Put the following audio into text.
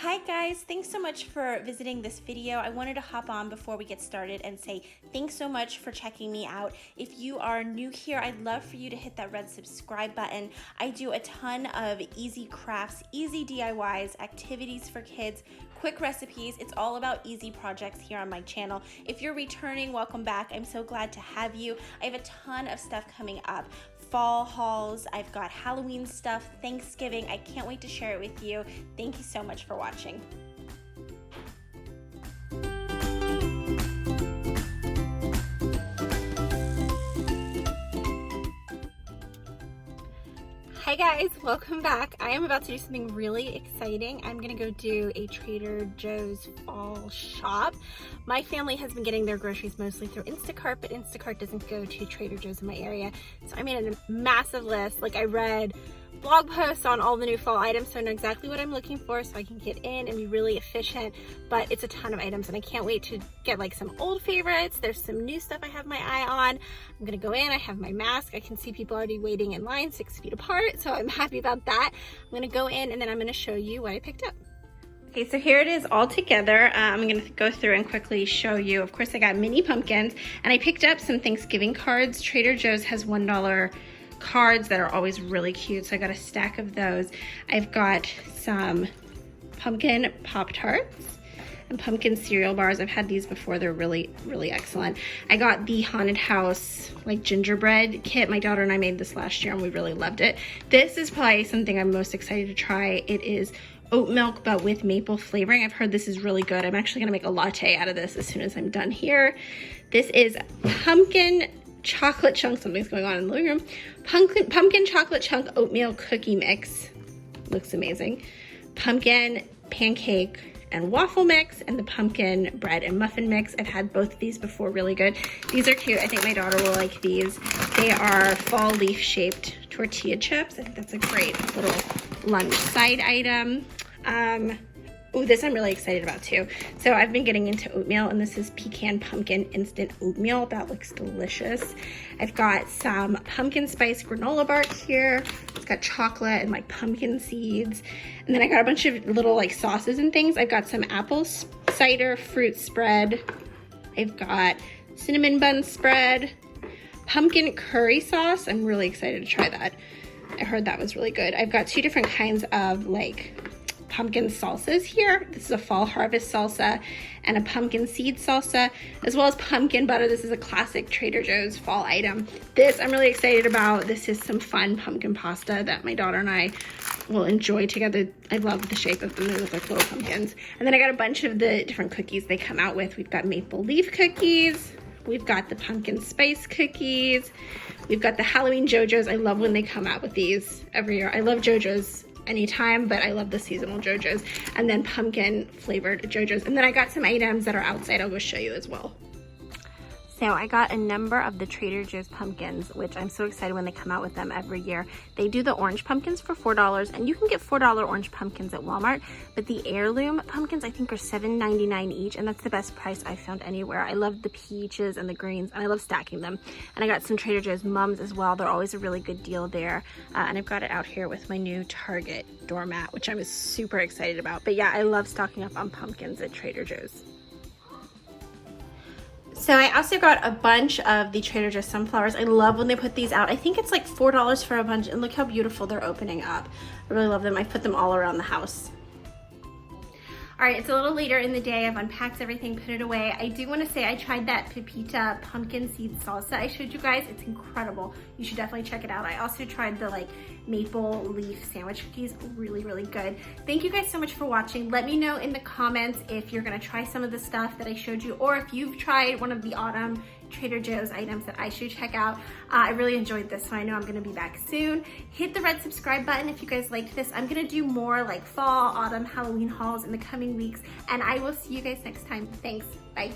Hi guys, thanks so much for visiting this video. I wanted to hop on before we get started and say thanks so much for checking me out. If you are new here, I'd love for you to hit that red subscribe button. I do a ton of easy crafts, easy DIYs, activities for kids, quick recipes. It's all about easy projects here on my channel. If you're returning, welcome back. I'm so glad to have you. I have a ton of stuff coming up. Fall hauls, I've got Halloween stuff, Thanksgiving. I can't wait to share it with you. Thank you so much for watching. Hi guys, welcome back. I am about to do something really exciting. I'm gonna go do a Trader Joe's fall shop. My family has been getting their groceries mostly through Instacart, but Instacart doesn't go to Trader Joe's in my area. So I made a massive list. Like, I read blog posts on all the new fall items, so I know exactly what I'm looking for so I can get in and be really efficient. But it's a ton of items and I can't wait to get like some old favorites. There's some new stuff I have my eye on. I'm gonna go in, I have my mask. I can see people already waiting in line 6 feet apart, so I'm happy about that. I'm gonna go in and then I'm gonna show you what I picked up. Okay, so here it is all together. I'm gonna go through and quickly show you. Of course, I got mini pumpkins and I picked up some Thanksgiving cards. Trader Joe's has $1 cards that are always really cute, so I got a stack of those. I've got some pumpkin Pop-Tarts and pumpkin cereal bars. I've had these before. They're really excellent. I got the Haunted House like gingerbread kit. My daughter and I made this last year and we really loved it. This is probably something I'm most excited to try. It is oat milk but with maple flavoring. I've heard this is really good. I'm actually gonna make a latte out of this as soon as I'm done here. This is pumpkin chocolate chunk, something's going on in the living room. Pumpkin chocolate chunk oatmeal cookie mix. Looks amazing. Pumpkin pancake and waffle mix, and the pumpkin bread and muffin mix. I've had both of these before, really good. These are cute. I think my daughter will like these. They are fall leaf shaped tortilla chips. I think that's a great little lunch side item. Oh, this I'm really excited about too. So I've been getting into oatmeal, and this is pecan pumpkin instant oatmeal. That looks delicious. I've got some pumpkin spice granola bar here. It's got chocolate and like pumpkin seeds. And then I got a bunch of little like sauces and things. I've got some apple cider fruit spread. I've got cinnamon bun spread, pumpkin curry sauce. I'm really excited to try that. I heard that was really good. I've got two different kinds of like pumpkin salsas here. This is a fall harvest salsa and a pumpkin seed salsa, as well as pumpkin butter. This is a classic Trader Joe's fall item. This I'm really excited about. This is some fun pumpkin pasta that my daughter and I will enjoy together. I love the shape of them. They look like little pumpkins. And then I got a bunch of the different cookies they come out with. We've got maple leaf cookies. We've got the pumpkin spice cookies. We've got the Halloween JoJo's. I love when they come out with these every year. I love JoJo's anytime, but I love the seasonal JoJo's. And then pumpkin flavored JoJo's. And then I got some items that are outside. I'll go show you as well. So I got a number of the Trader Joe's pumpkins, which I'm so excited when they come out with them every year. They do the orange pumpkins for $4, and you can get $4 orange pumpkins at Walmart, but the heirloom pumpkins I think are $7.99 each, and that's the best price I've found anywhere. I love the peaches and the greens, and I love stacking them. And I got some Trader Joe's mums as well. They're always a really good deal there. And I've got it out here with my new Target doormat, which I was super excited about. But yeah, I love stocking up on pumpkins at Trader Joe's. So I also got a bunch of the Trader Joe's sunflowers. I love when they put these out. I think it's like $4 for a bunch, and look how beautiful they're opening up. I really love them. I put them all around the house. All right, it's a little later in the day. I've unpacked everything, put it away. I do want to say I tried that Pepita pumpkin seed salsa I showed you guys. It's incredible. You should definitely check it out. I also tried the like maple leaf sandwich cookies. Really good. Thank you guys so much for watching. Let me know in the comments if you're gonna try some of the stuff that I showed you, or if you've tried one of the autumn Trader Joe's items that I should check out. I really enjoyed this, so I know I'm gonna be back soon. Hit the red subscribe button if you guys liked this. I'm gonna do more like fall, autumn, Halloween hauls in the coming weeks, and I will see you guys next time. Thanks, bye.